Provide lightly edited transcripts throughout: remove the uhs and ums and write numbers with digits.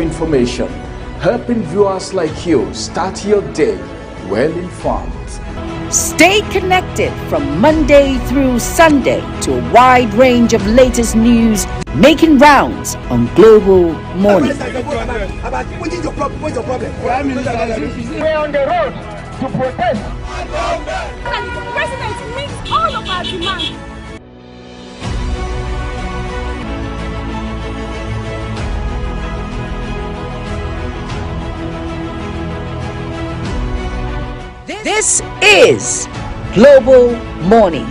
information, helping viewers like you start your day well informed. Stay connected from Monday through Sunday to a wide range of latest news making rounds on Global Morning. What is your problem? What's your problem? We're on the road to protest. And the president meets all of our demands. This is Global Morning.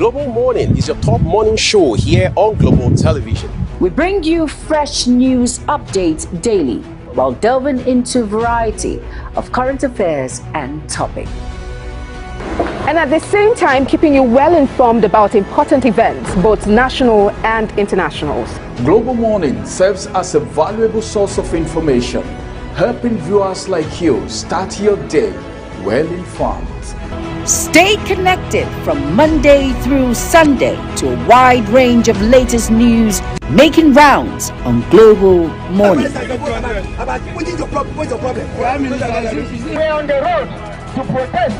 Global Morning is your top morning show here on Global Television. We bring you fresh news updates daily while delving into a variety of current affairs and topics. And at the same time, keeping you well informed about important events, both national and internationals. Global Morning serves as a valuable source of information, helping viewers like you start your day well informed. Stay connected from Monday through Sunday to a wide range of latest news making rounds on Global Morning. What is your problem? What's your problem? We're on the road to protest.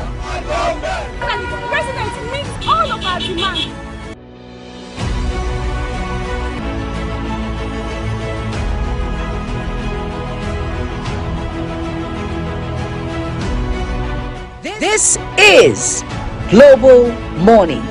And the president meets all of our demands. This is Global Morning.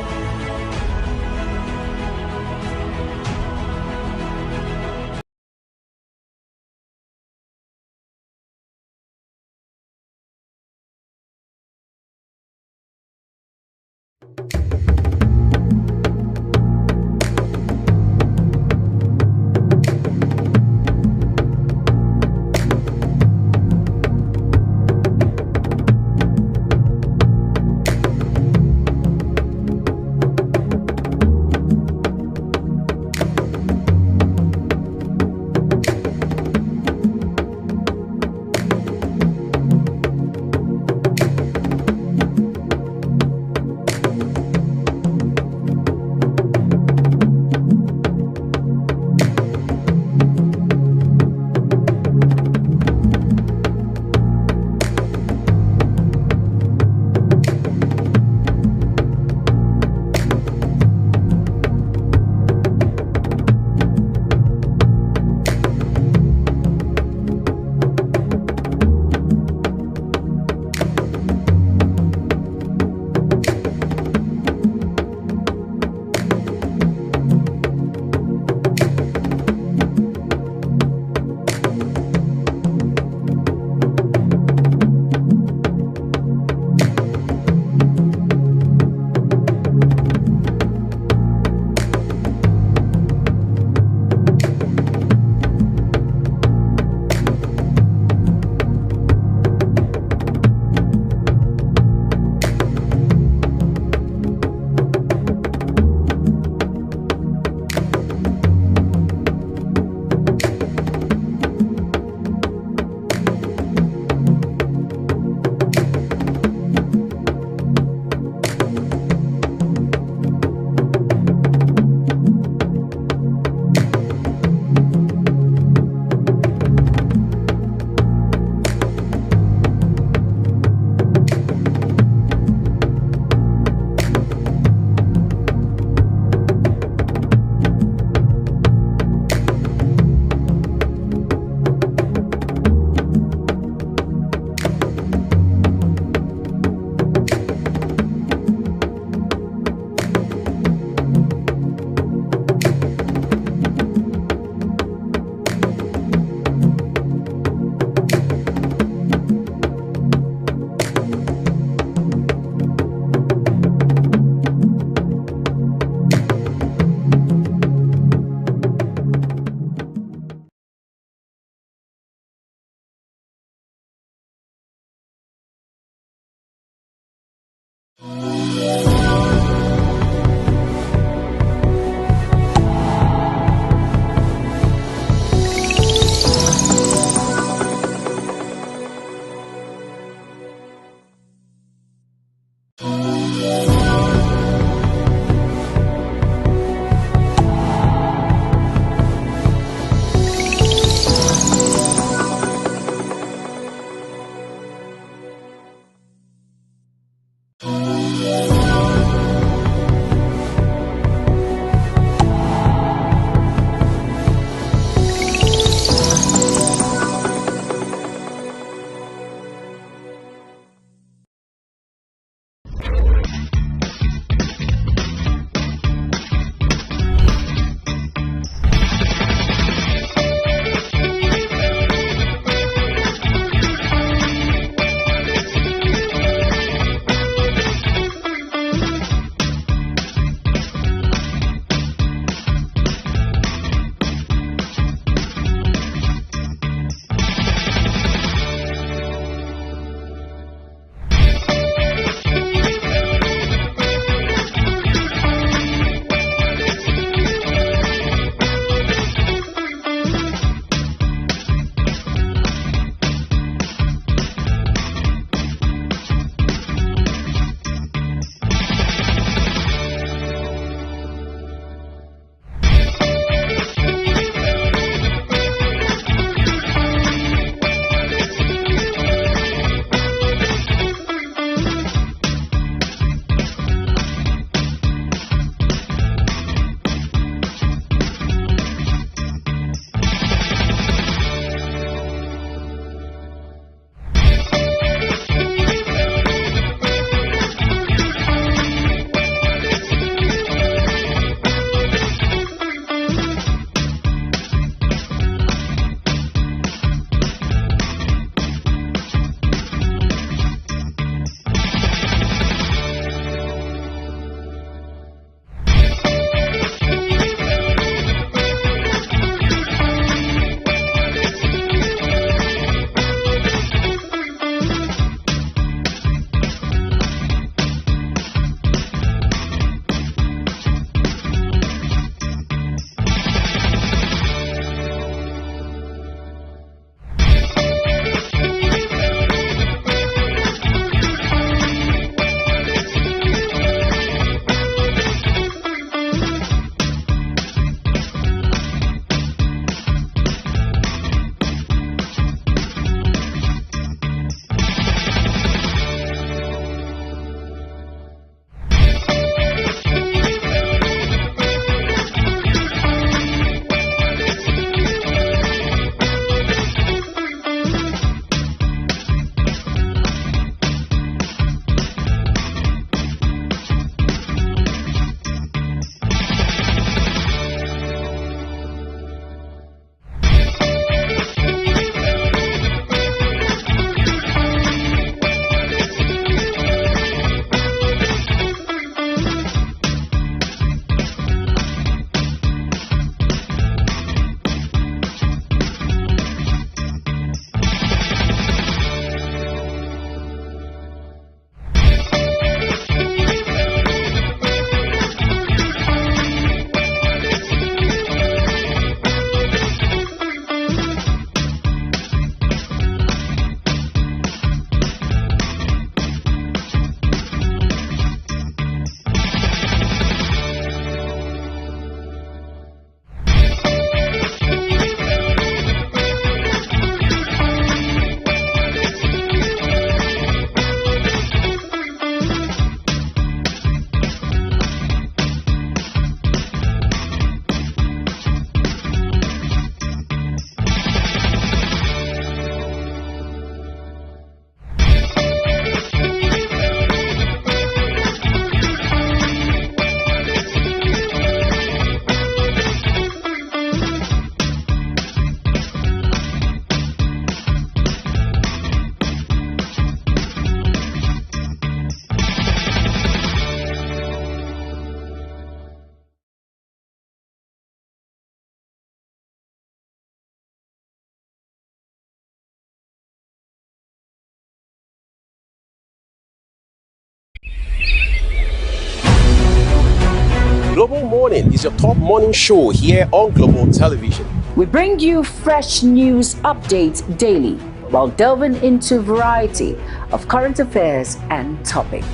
Global Morning is your top morning show here on Global Television. We bring you fresh news updates daily while delving into a variety of current affairs and topics.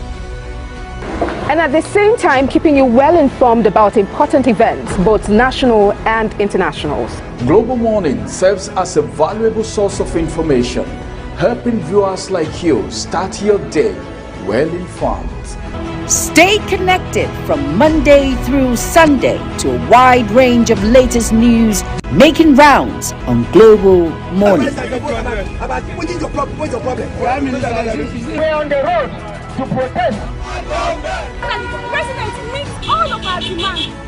And at the same time, keeping you well informed about important events, both national and international. Global Morning serves as a valuable source of information, helping viewers like you start your day well informed. Stay connected from Monday through Sunday to a wide range of latest news making rounds on Global Morning. What is your problem? What's your problem? We're on the road to protest. And the president meets all of our demands.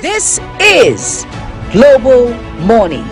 This is Global Morning.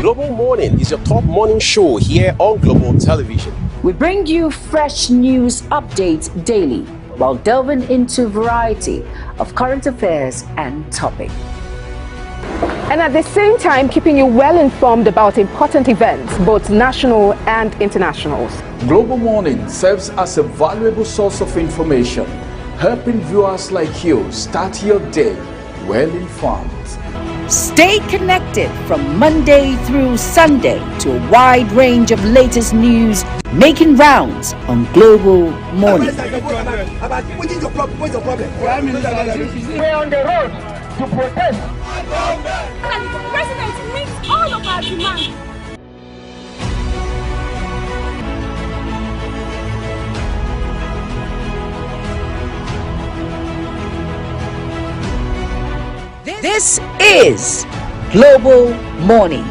Global Morning is your top morning show here on Global Television. We bring you fresh news updates daily while delving into a variety of current affairs and topics. And at the same time, keeping you well informed about important events, both national and internationals. Global Morning serves as a valuable source of information, helping viewers like you start your day well informed. Stay connected from Monday through Sunday to a wide range of latest news making rounds on Global Morning. What is your problem? What's your problem? We're on the road to protest. And the president meets all of our demands. This is Global Morning.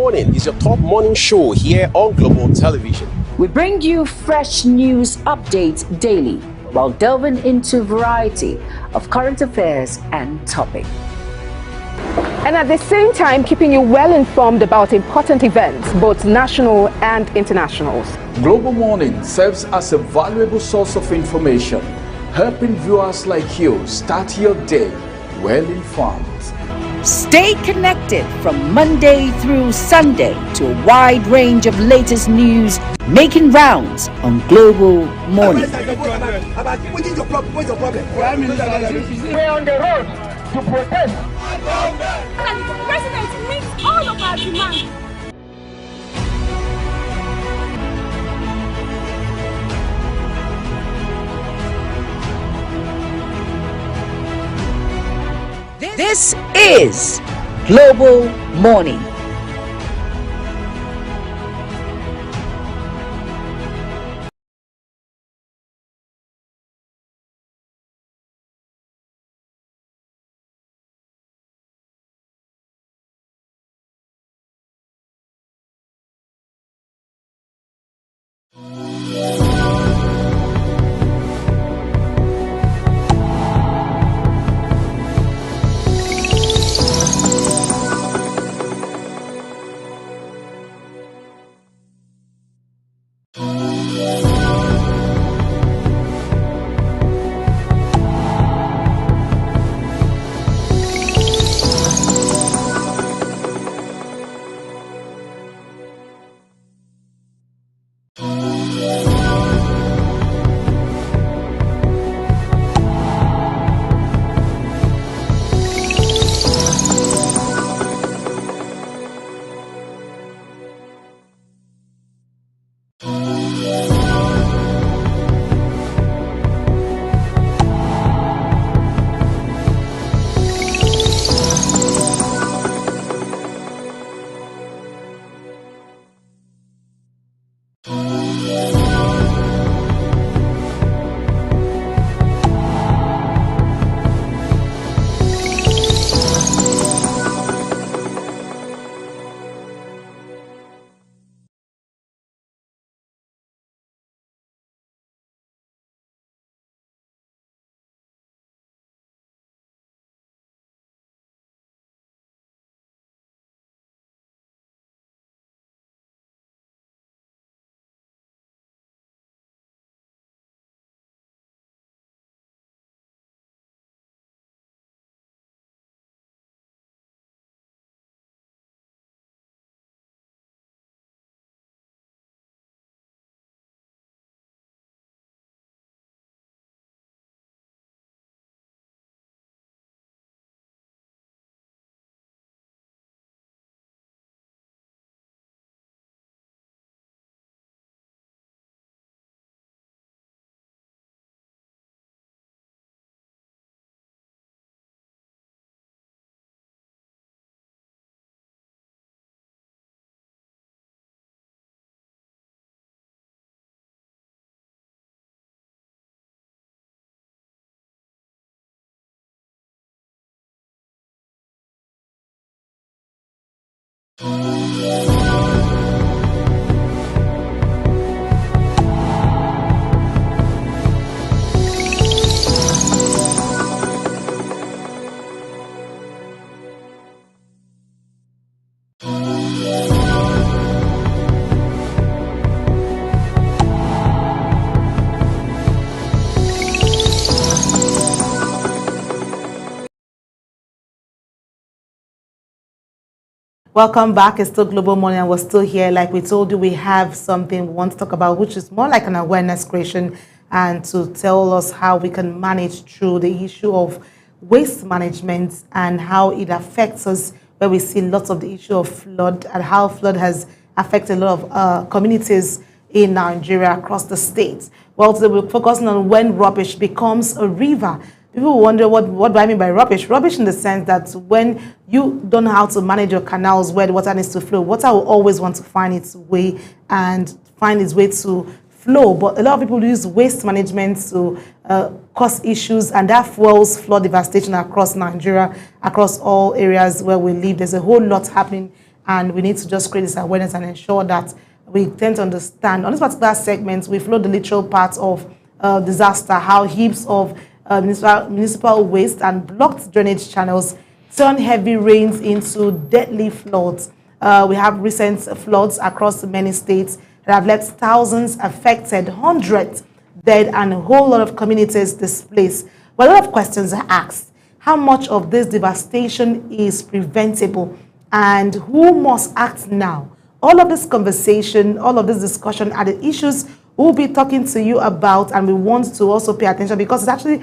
Morning is your top morning show here on Global Television. We bring you fresh news updates daily while delving into a variety of current affairs and topics. And at the same time, keeping you well informed about important events, both national and internationals. Global Morning serves as a valuable source of information, helping viewers like you start your day well informed. Stay connected from Monday through Sunday to a wide range of latest news making rounds on Global Morning. What is your problem? What's your problem? We're on the road to protest. And the president meets all of our demands. This is Global Morning. Welcome back. It's still Global Morning and we're still here. Like we told you, we have something we want to talk about, which is more like an awareness creation and to tell us how we can manage through the issue of waste management and how it affects us, where we see lots of the issue of flood and how flood has affected a lot of communities in Nigeria across the states. Well, today we're focusing on when rubbish becomes a river. People wonder what do I mean by rubbish? Rubbish in the sense that when you don't know how to manage your canals where the water needs to flow, water will always want to find its way to flow. But a lot of people use waste management to cause issues, and that fuels flood devastation across Nigeria, across all areas where we live. There's a whole lot happening, and we need to just create this awareness and ensure that we tend to understand. On this particular segment, we flow the literal part of disaster, how heaps of municipal waste and blocked drainage channels turn heavy rains into deadly floods. We have recent floods across many states that have left thousands affected, hundreds dead, and a whole lot of communities displaced. But a lot of questions are asked. How much of this devastation is preventable, and who must act now? All of this conversation, all of this discussion are the issues we'll be talking to you about, and we want to also pay attention because it's actually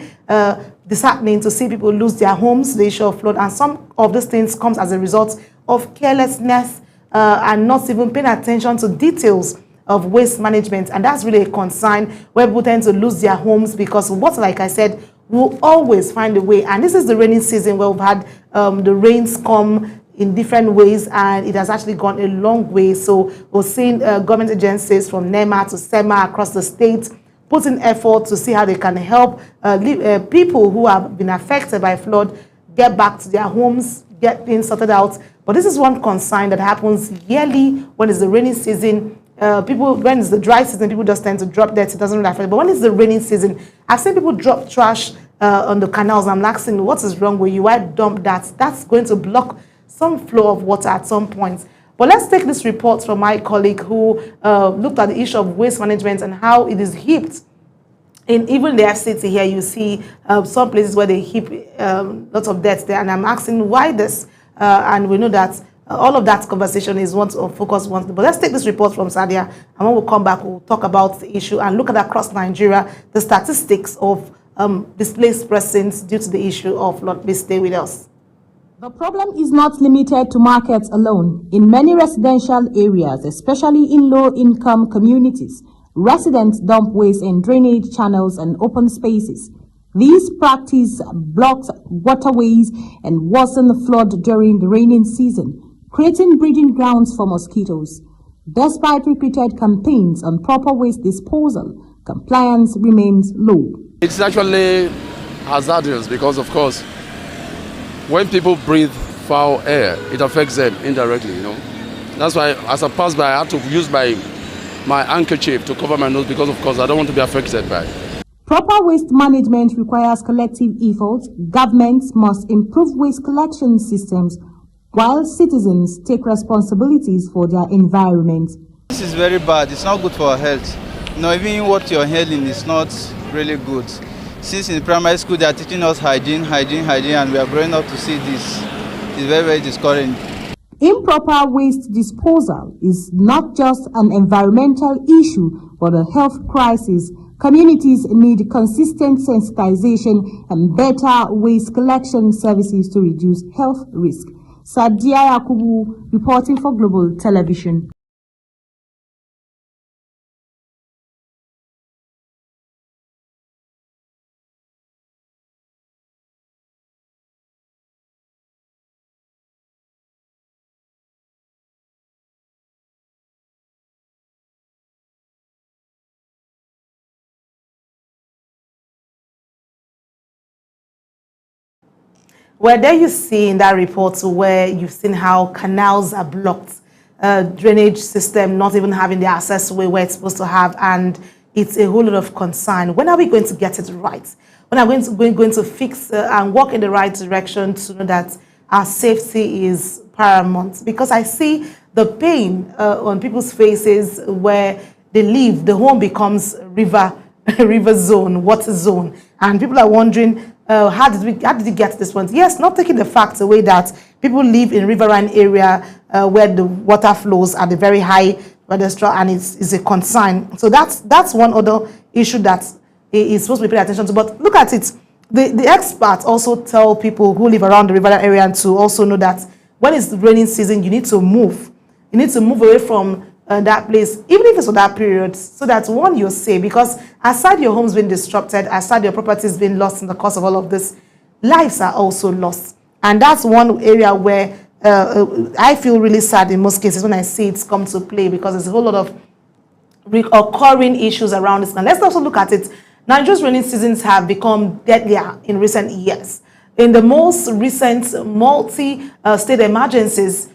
disheartening to see people lose their homes, the issue of flood, and some of these things comes as a result of carelessness and not even paying attention to details of waste management. And that's really a concern where people tend to lose their homes because what, like I said, we'll always find a way. And this is the rainy season where we've had the rains come in different ways, and it has actually gone a long way. So we're seeing government agencies from NEMA to SEMA across the state put in effort to see how they can help people who have been affected by flood get back to their homes, get things sorted out. But this is one concern that happens yearly when it's the rainy season. When it's the dry season, people just tend to drop dirt. It doesn't really affect. But when it's the rainy season, I've seen people drop trash on the canals. I'm asking, what is wrong with you? Why dump that? That's going to block some flow of water at some point. But let's take this report from my colleague who looked at the issue of waste management and how it is heaped. Even the FCT here, you see some places where they heap lots of dirt there. And I'm asking why this. And we know that all of that conversation is one to focus on. But let's take this report from Sadia. And when we come back, we'll talk about the issue and look at across Nigeria, the statistics of displaced persons due to the issue of flood. Please stay with us. The problem is not limited to markets alone. In many residential areas, especially in low-income communities, residents dump waste in drainage channels and open spaces. These practices block waterways and worsen the flood during the raining season, creating breeding grounds for mosquitoes. Despite repeated campaigns on proper waste disposal, compliance remains low. It's actually hazardous because, of course, when people breathe foul air, it affects them indirectly, That's why as I pass by, I have to use my handkerchief to cover my nose because, of course, I don't want to be affected by it. Proper waste management requires collective efforts. Governments must improve waste collection systems while citizens take responsibilities for their environment. This is very bad. It's not good for our health. Even what you're hearing is not really good. Since in primary school they are teaching us hygiene, and we are growing up to see this. It's very, very discouraging. Improper waste disposal is not just an environmental issue, but a health crisis. Communities need consistent sensitization and better waste collection services to reduce health risk. Sadia Yakubu, reporting for Global Television. Well, there you see in that report where you've seen how canals are blocked, drainage system not even having the access way where it's supposed to have, and it's a whole lot of concern. When are we going to get it right? When are we going to fix and walk in the right direction to know that our safety is paramount? Because I see the pain on people's faces where they live. The home becomes river zone, water zone, and people are wondering, how did we get to this point? Yes, not taking the fact away that people live in riverine area where the water flows at a very high pedestal, and it's a concern. So that's one other issue that is supposed to be paid attention to. But look at it. The experts also tell people who live around the riverine area to also know that when it's the raining season, you need to move. You need to move away from that place, even if it's for that period, so that one, you're safe. Because aside your homes being disrupted, aside your properties being lost in the course of all of this, lives are also lost. And that's one area where I feel really sad in most cases when I see it come to play, because there's a whole lot of recurring issues around this. And let's also look at it. Nigeria's rainy seasons have become deadlier in recent years. In the most recent multi-state emergencies,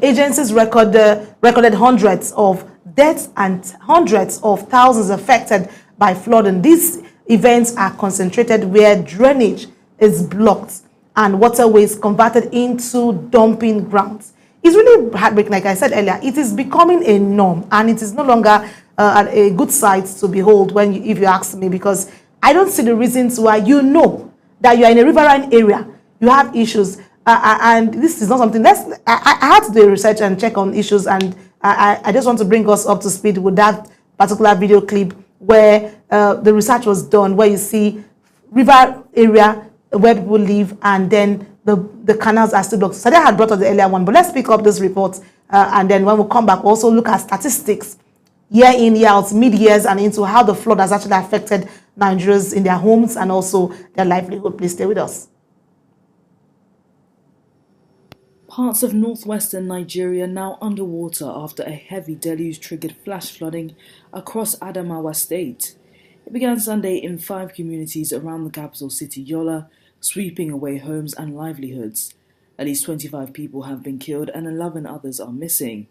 agencies recorded hundreds of deaths and hundreds of thousands affected by flooding. These events are concentrated where drainage is blocked. and waterways converted into dumping grounds. It's really heartbreaking. Like I said earlier, it is becoming a norm, and it is no longer a good sight to behold when if you ask me, because I don't see the reasons why. You know that you are in a riverine area, you have issues, and this is not something. I had to do research and check on issues, and I just want to bring us up to speed with that particular video clip where the research was done, where you see river area where people live, and then the canals are still blocked. So I had brought up the earlier one, but let's pick up this report, and then when we come back, we'll also look at statistics year in, year out, mid-years, and into how the flood has actually affected Nigerians in their homes and also their livelihood. Please stay with us. Parts of northwestern Nigeria now underwater after a heavy deluge triggered flash flooding across Adamawa State. It began Sunday in 5 communities around the capital city Yola, sweeping away homes and livelihoods. At least 25 people have been killed and 11 others are missing.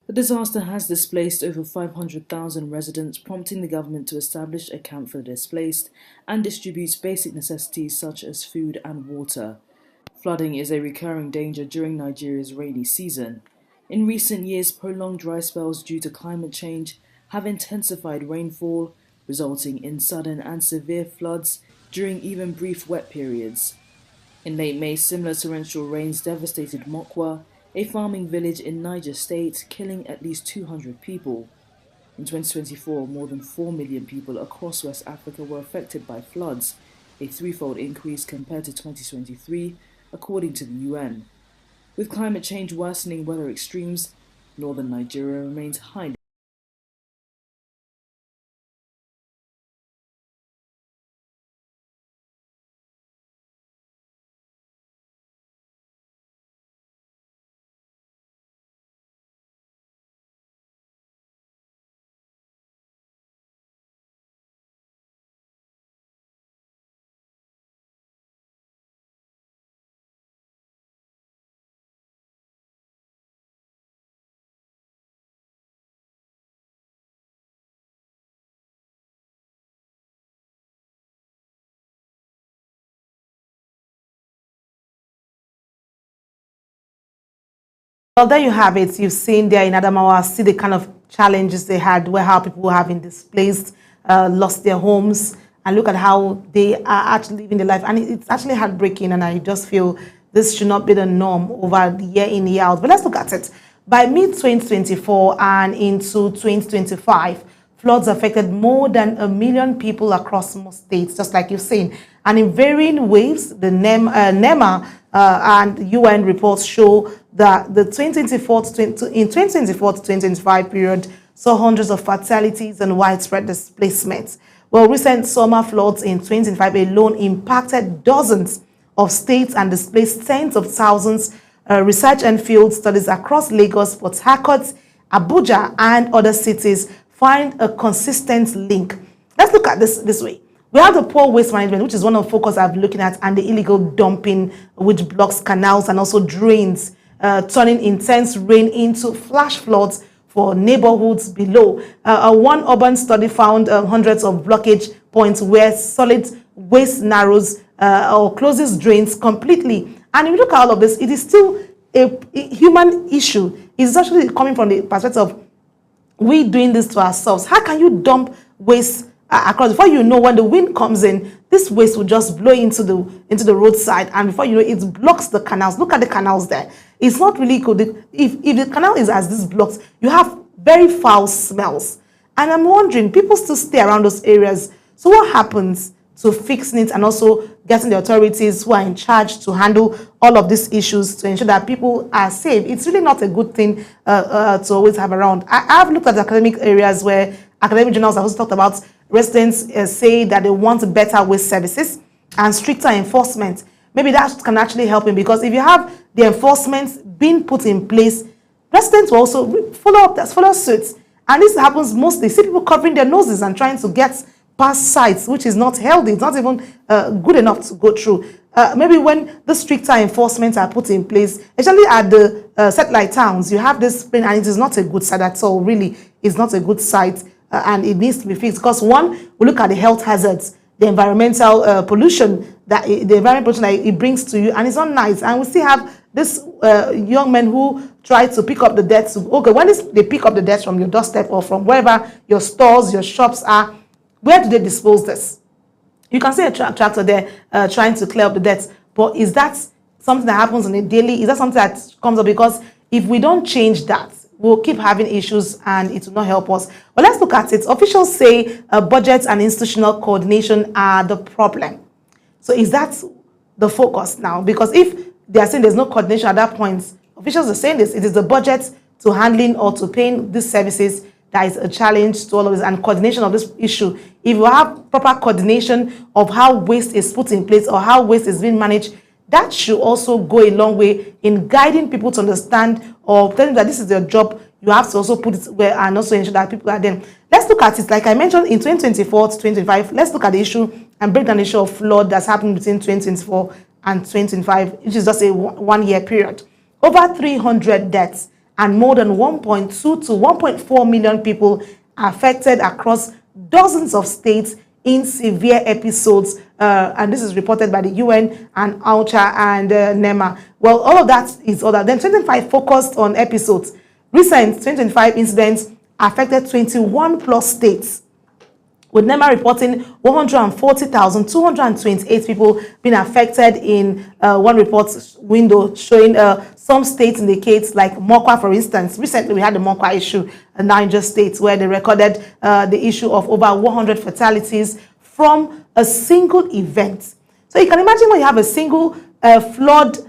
The disaster has displaced over 500,000 residents, prompting the government to establish a camp for the displaced and distributes basic necessities such as food and water. Flooding is a recurring danger during Nigeria's rainy season. In recent years, prolonged dry spells due to climate change have intensified rainfall, resulting in sudden and severe floods during even brief wet periods. In late May, similar torrential rains devastated Mokwa, a farming village in Niger State, killing at least 200 people. In 2024, more than 4 million people across West Africa were affected by floods, a threefold increase compared to 2023, according to the UN. With climate change worsening weather extremes, northern Nigeria remains highly Well, there you have it. You've seen there in Adamawa, see the kind of challenges they had, where how people have been displaced, lost their homes, and look at how they are actually living their life. And it's actually heartbreaking, and I just feel this should not be the norm over the year in, year out. But let's look at it. By mid-2024 and into 2025, floods affected more than 1 million people across most states, just like you've seen. And in varying waves, the NEMA and UN reports show that the 2024 to 2025 period saw hundreds of fatalities and widespread displacements. Well, recent summer floods in 2025 alone impacted dozens of states and displaced tens of thousands. Research and field studies across Lagos, Port Harcourt, Abuja, and other cities find a consistent link. Let's look at this way. We have the poor waste management, which is one of the focus I've been looking at, and the illegal dumping, which blocks canals and also drains, turning intense rain into flash floods for neighborhoods below. One urban study found hundreds of blockage points where solid waste narrows or closes drains completely. And if you look at all of this, it is still a human issue. It's actually coming from the perspective of we doing this to ourselves. How can you dump waste across? Before you know, when the wind comes in, this waste will just blow into the roadside, and before you know, it blocks the canals. Look at the canals there. It's not really good. If the canal is as this blocks, you have very foul smells. And I'm wondering, people still stay around those areas. So what happens to fixing it and also getting the authorities who are in charge to handle all of these issues to ensure that people are safe? It's really not a good thing to always have around. I've looked at academic areas where academic journals have also talked about residents say that they want better waste services and stricter enforcement. Maybe that can actually help him, because if you have the enforcement being put in place, residents will also follow suit. And this happens mostly. See people covering their noses and trying to get past sites, which is not healthy. It's not even good enough to go through. Maybe when the stricter enforcement are put in place, especially at the satellite towns, you have this thing, and it is not a good site at all. Really, it's not a good site, and it needs to be fixed. Because one, we look at the health hazards. the environmental pollution that it brings to you, and it's not nice. And we still have this young men who try to pick up the dirt. Okay, when they pick up the dirt from your doorstep or from wherever your stores, your shops are, where do they dispose this? You can see a tractor there trying to clear up the dirt, but is that something that happens on a daily? Is that something that comes up? Because if we don't change that, we'll keep having issues and it will not help us. But let's look at it. Officials say budget and institutional coordination are the problem. So is that the focus now? Because if they are saying there's no coordination at that point, officials are saying this, it is the budget to handling or to paying these services that is a challenge to all of this, and coordination of this issue. If you have proper coordination of how waste is put in place or how waste is being managed, that should also go a long way in guiding people to understand or telling them that this is their job. You have to also put it where and also ensure that people are there. Let's look at it. Like I mentioned, in 2024 to 2025, let's look at the issue and break down the issue of flood that's happened between 2024 and 2025, which is just a one-year period. Over 300 deaths and more than 1.2 to 1.4 million people affected across dozens of states in severe episodes, and this is reported by the UN and OCHA and NEMA. Well, all of that is other. Then 2025 focused on episodes. Recent 2025 incidents affected 21 plus states, with NEMA reporting 140,228 people being affected in one report window, showing some states indicates like Mokwa, for instance. Recently, we had the Mokwa issue in Niger State, where they recorded the issue of over 100 fatalities from a single event. So you can imagine when you have a single flood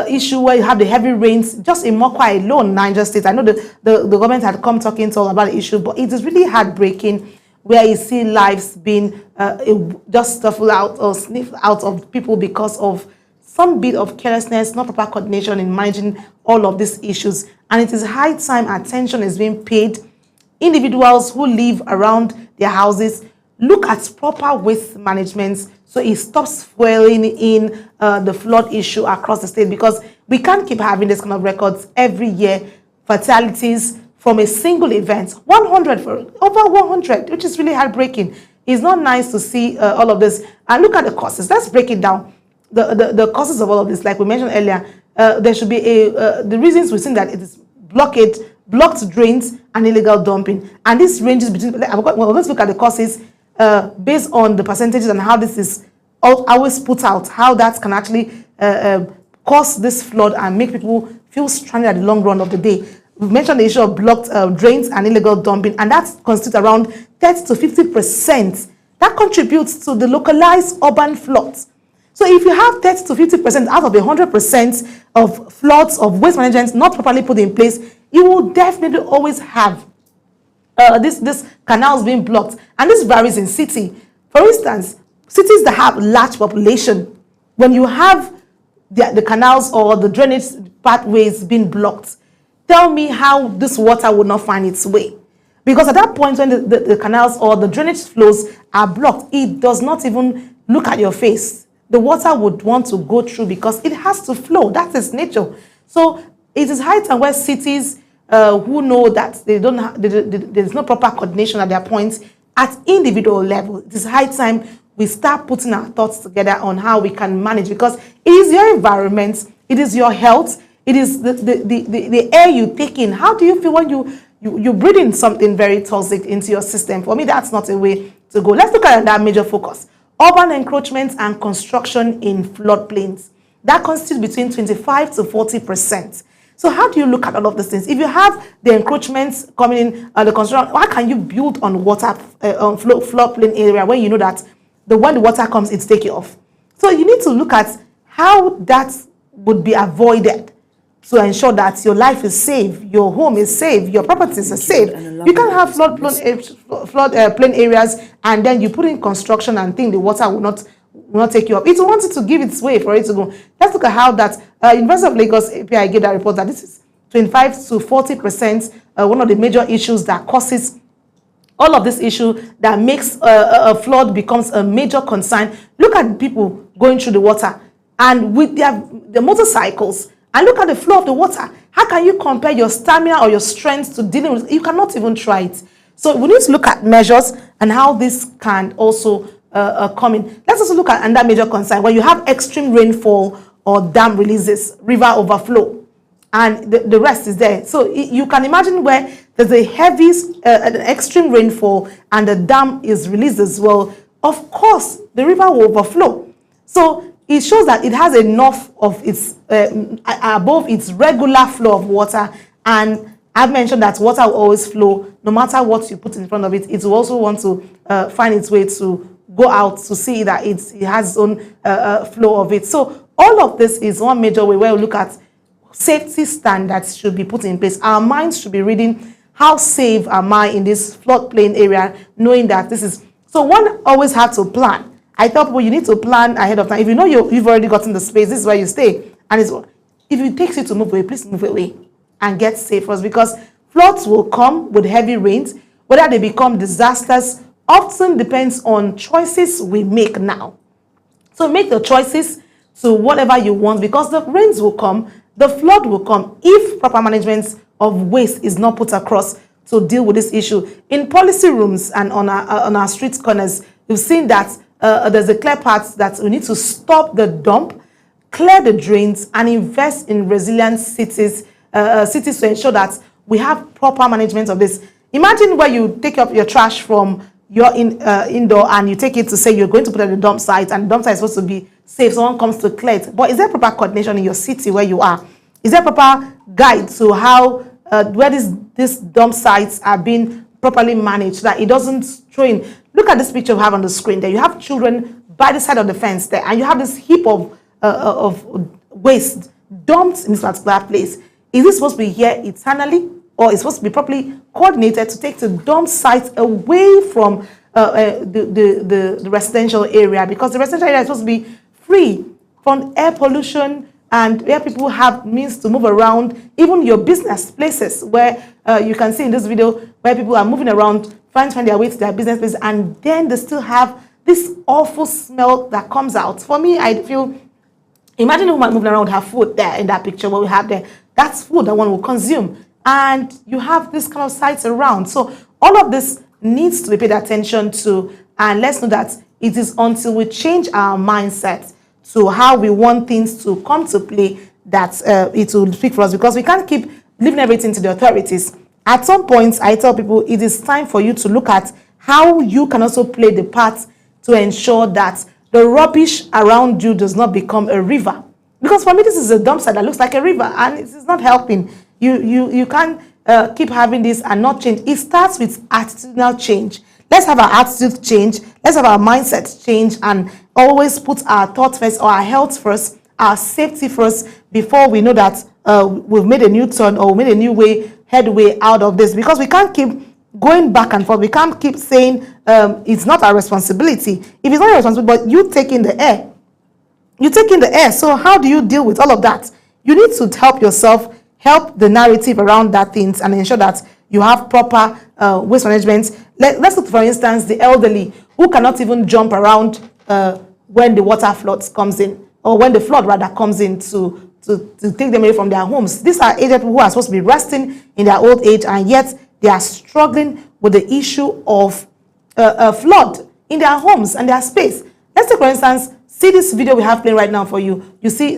issue where you have the heavy rains, just in Mokwa alone, Niger State. I know the government had come talking to all about the issue, but it is really heartbreaking where you see lives being just snuffled out or sniffed out of people because of some bit of carelessness, not proper coordination in managing all of these issues. And it is high time attention is being paid. Individuals who live around their houses, look at proper waste management so it stops fueling in the flood issue across the state, because we can't keep having this kind of records every year, fatalities from a single event, 100 for over 100, which is really heartbreaking. It's not nice to see all of this. And look at the causes. Let's break it down. The causes of all of this, like we mentioned earlier, there should be the reasons we've seen that it is blocked drains and illegal dumping. And this ranges between, well, let's look at the causes based on the percentages and how this is always put out, how that can actually cause this flood and make people feel stranded at the long run of the day. We've mentioned the issue of blocked drains and illegal dumping, and that constitutes around 30 to 50%. That contributes to the localized urban floods. So if you have 30 to 50% out of 100% of floods of waste management not properly put in place, you will definitely always have this canals being blocked. And this varies in city. For instance, cities that have large population, when you have the canals or the drainage pathways being blocked, tell me how this water will not find its way. Because at that point when the canals or the drainage flows are blocked, it does not even look at your face. The water would want to go through because it has to flow. That is nature. So it is high time where cities who know that there's no proper coordination at their points at individual level. It is high time we start putting our thoughts together on how we can manage, because it is your environment, it is your health, it is the air you take in. How do you feel when you breathe in something very toxic into your system? For me, that's not a way to go. Let's look at that major focus. Urban encroachment and construction in floodplains. That constitutes between 25 to 40%. So how do you look at all of these things? If you have the encroachments coming in, the construction, why can you build on water, on floodplain area when you know that when the water comes, it's taken off? So you need to look at how that would be avoided to ensure that your life is safe, your home is safe, your properties are safe. You can't have floodplain areas and then you put in construction and think the water will not take you up. It wanted to give its way for it to go. Let's look at how that University of Lagos API gave that report that this is 25 to 40%, one of the major issues that causes all of this issue that makes a flood becomes a major concern. Look at people going through the water and with their motorcycles, and look at the flow of the water. How can you compare your stamina or your strength to dealing with it? You cannot even try it. So we need to look at measures and how this can also coming. Let's also look at another major concern. When you have extreme rainfall or dam releases, river overflow, and the rest is there. So you can imagine where there's a heavy, an extreme rainfall and the dam is released as well. Of course, the river will overflow. So it shows that it has enough of its, above its regular flow of water. And I've mentioned that water will always flow, no matter what you put in front of it. It will also want to find its way to go out to see that it has its own flow of it. So all of this is one major way where we look at safety standards should be put in place. Our minds should be reading, how safe am I in this floodplain area, knowing that this is... So one always have to plan. I tell people you need to plan ahead of time. If you know you've already gotten the space, this is where you stay. And if it takes you to move away, please move away and get safe first, because floods will come with heavy rains. Whether they become disasters often depends on choices we make now. So make the choices to whatever you want, because the rains will come, the flood will come if proper management of waste is not put across to deal with this issue. In policy rooms and on our street corners, you've seen that there's a clear path that we need to stop the dump, clear the drains, and invest in resilient cities to ensure that we have proper management of this. Imagine where you take up your trash from your indoor and you take it to say you're going to put it at the dump site, and the dump site is supposed to be safe. Someone comes to clear it. But is there proper coordination in your city where you are? Is there proper guide to how where these dump sites are being properly managed, so that it doesn't throw in? Look at this picture we have on the screen there. You have children by the side of the fence there, and you have this heap of waste dumped in this particular place. Is this supposed to be here eternally, or is it supposed to be properly coordinated to take the dump sites away from the residential area? Because the residential area is supposed to be free from air pollution, and where people have means to move around, even your business places, where you can see in this video where people are moving around trying to find their way to their business places, and then they still have this awful smell that comes out. For me, I feel, imagine a woman moving around with her food there in that picture what we have there. That's food that one will consume, and you have this kind of sites around. So all of this needs to be paid attention to, and let's know that it is until we change our mindset to how we want things to come to play that it will speak for us, because we can't keep leaving everything to the authorities. At some point, I tell people it is time for you to look at how you can also play the part to ensure that the rubbish around you does not become a river. Because for me, this is a dump site that looks like a river, and it is not helping. You can't keep having this and not change. It starts with attitudinal change. Let's have our attitude change. Let's have our mindset change, and always put our thoughts first, or our health first, our safety first, before we know that we've made a new turn or made a new headway out of this. Because we can't keep going back and forth. We can't keep saying it's not our responsibility. If it's not your responsibility, but you take in the air. You take in the air. So how do you deal with all of that? You need to help yourself, help the narrative around that things, and ensure that you have proper waste management. Let's look, for instance, the elderly who cannot even jump around when the water floods comes in, or when the flood rather comes in to take them away from their homes. These are aged people who are supposed to be resting in their old age, and yet they are struggling with the issue of flood in their homes and their space. Let's take, for instance, see this video we have playing right now for you. You see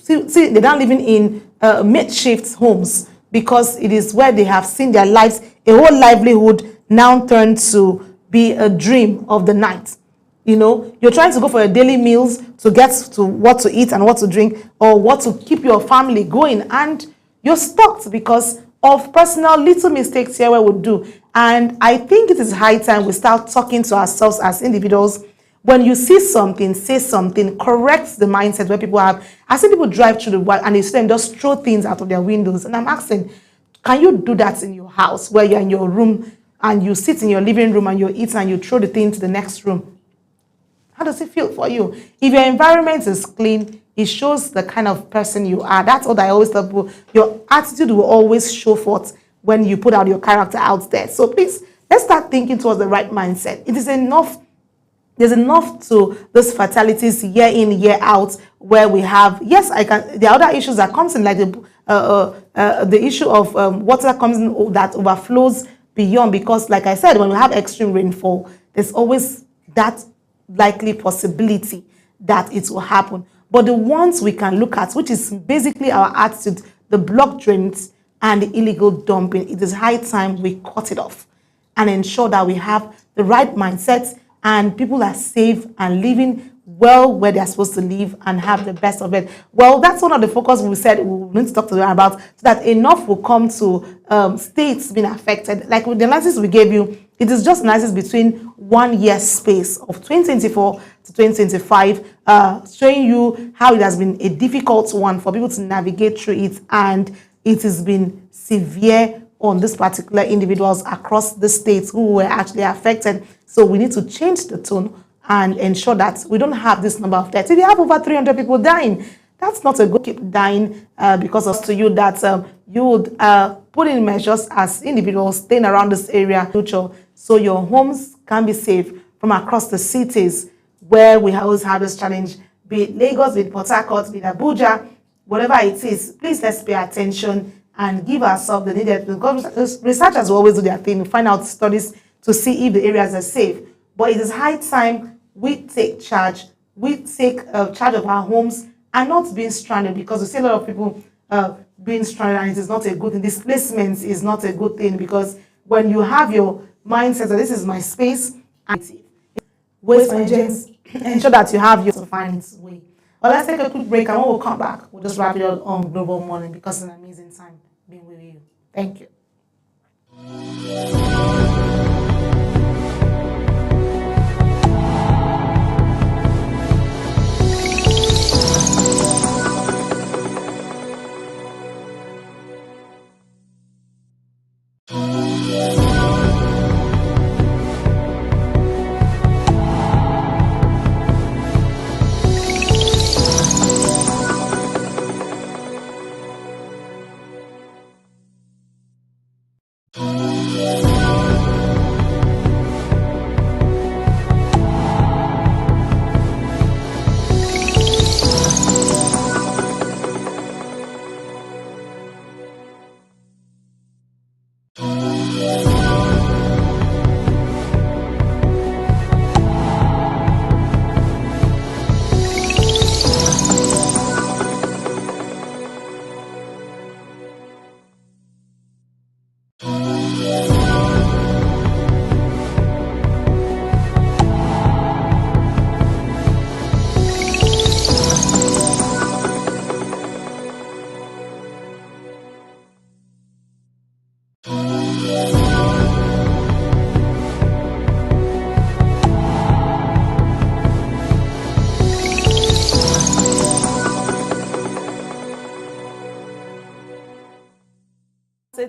they're now living in makeshift homes, because it is where they have seen their lives, a whole livelihood now turned to be a dream of the night. You know, you're trying to go for your daily meals to get to what to eat and what to drink, or what to keep your family going, and you're stuck because of personal little mistakes here where we do. And I think it is high time we start talking to ourselves as individuals. When you see something, say something, correct the mindset where people have. I see people drive through the world and they see them just throw things out of their windows. And I'm asking, can you do that in your house, where you're in your room and you sit in your living room and you're eating and you throw the thing to the next room? How does it feel for you? If your environment is clean, it shows the kind of person you are. That's what I always tell people. Your attitude will always show forth when you put out your character out there. So please, let's start thinking towards the right mindset. It is enough. There's enough to those fatalities year in, year out, where we have, yes, there are other issues that comes in, like the issue of water comes in that overflows beyond, because like I said, when we have extreme rainfall, there's always that likely possibility that it will happen. But the ones we can look at, which is basically our attitude, the block drains and the illegal dumping, it is high time we cut it off and ensure that we have the right mindset and people are safe and living well where they're supposed to live and have the best of it. Well, that's one of the focus we said we need to talk to them about, so that enough will come to states being affected. Like with the analysis we gave you, it is just analysis between 1 year space of 2024 to 2025, showing you how it has been a difficult one for people to navigate through it, and it has been severe on these particular individuals across the states who were actually affected. So we need to change the tone and ensure that we don't have this number of deaths. If you have over 300 people dying, that's not a good keep dying because of to you that you would put in measures as individuals staying around this area so your homes can be safe from across the cities where we always have this challenge, be it Lagos, be it Port Harcourt, be it Abuja, whatever it is. Please let's pay attention and give ourselves the needed, because researchers will always do their thing, find out studies to see if the areas are safe. But it is high time we take charge, we take charge of our homes and not being stranded, because we see a lot of people being stranded, and it is not a good thing. Displacement is not a good thing, because when you have your mindset that this is my space, and waste management, ensure that you have your to find its way. Well, let's take a quick break, and when we'll come back, we'll just wrap it up on Global Morning, because it's an amazing time being with you. Thank you.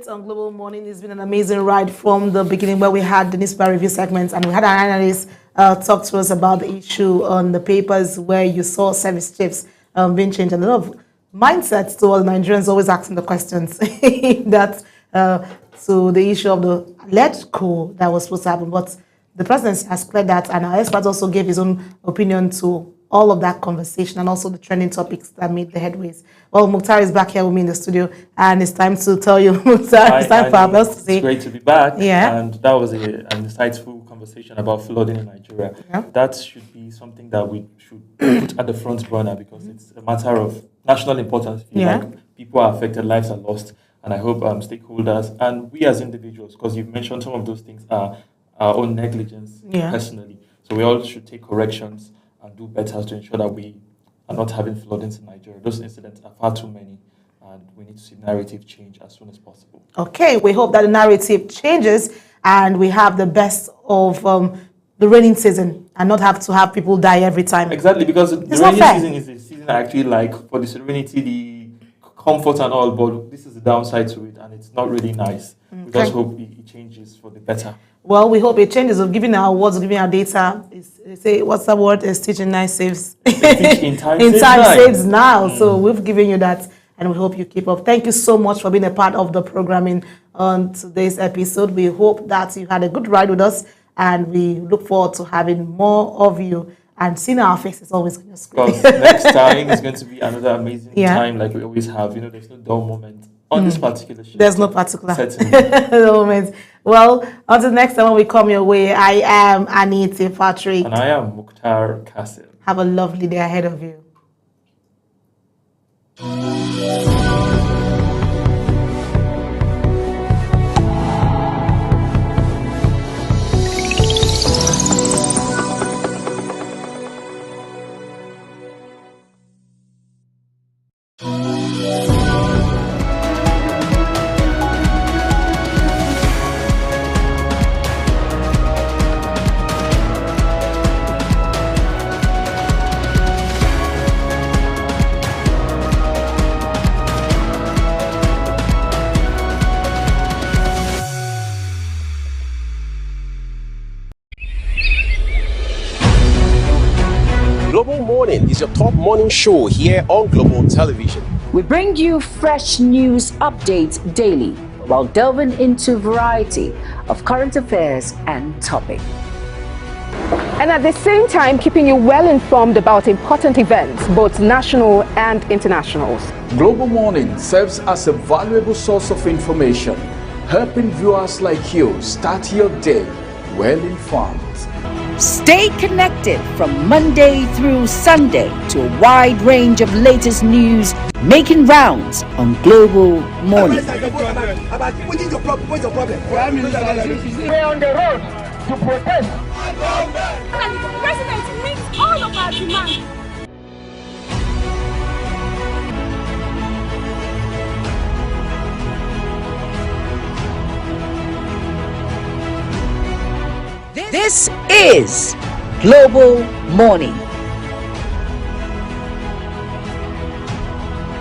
On Global Morning, it's been an amazing ride from the beginning, where we had the newspaper review segments and we had an analyst talk to us about the issue on the papers where you saw service chiefs being changed, and a lot of mindsets towards Nigerians always asking the questions that to the issue of the alleged coup that was supposed to happen. But the president has cleared that, and our expert also gave his own opinion to all of that conversation and also the trending topics that made the headways. Well, Mukhtar is back here with me in the studio, and it's time to tell you, Mukhtar, it's time for our best to say. It's great to be back. Yeah. And that was an insightful conversation about flooding in Nigeria. Yeah. That should be something that we should put at the front burner, because it's a matter of national importance. Yeah. Like, people are affected, lives are lost, and I hope stakeholders and we as individuals, because you've mentioned some of those things are our own negligence personally. So we all should take corrections and do better to ensure that we are not having floodings in Nigeria. Those incidents are far too many, and we need to see narrative change as soon as possible. Okay, we hope that the narrative changes and we have the best of the rainy season and not have to have people die every time. Exactly, because the rainy season is a season I actually like for the serenity, the comfort and all, but this is the downside to it, and it's not really nice. Okay. We just hope it changes for the better. Well, we hope it changes. Of giving our awards, of giving our data. Say, what's the word? Is teaching nice saves. In time saves now. So we've given you that, and we hope you keep up. Thank you so much for being a part of the programming on today's episode. We hope that you had a good ride with us, and we look forward to having more of you and seeing our faces always on your screen. Because next time is going to be another amazing time, like we always have. You know, there's no dull moment on this particular show. There's no particular Certainly. moment. Well, until next time when we come your way, I am Anita Patrick. And I am Mukhtar Kasim. Have a lovely day ahead of you. Global Morning is your top morning show here on Global Television. We bring you fresh news updates daily while delving into a variety of current affairs and topics. And at the same time, keeping you well informed about important events, both national and international. Global Morning serves as a valuable source of information, helping viewers like you start your day well informed. Stay connected from Monday through Sunday to a wide range of latest news making rounds on Global Morning. What is your problem? What's your problem? We're on the road to protest. And the president meets all of our demands. This is Global Morning.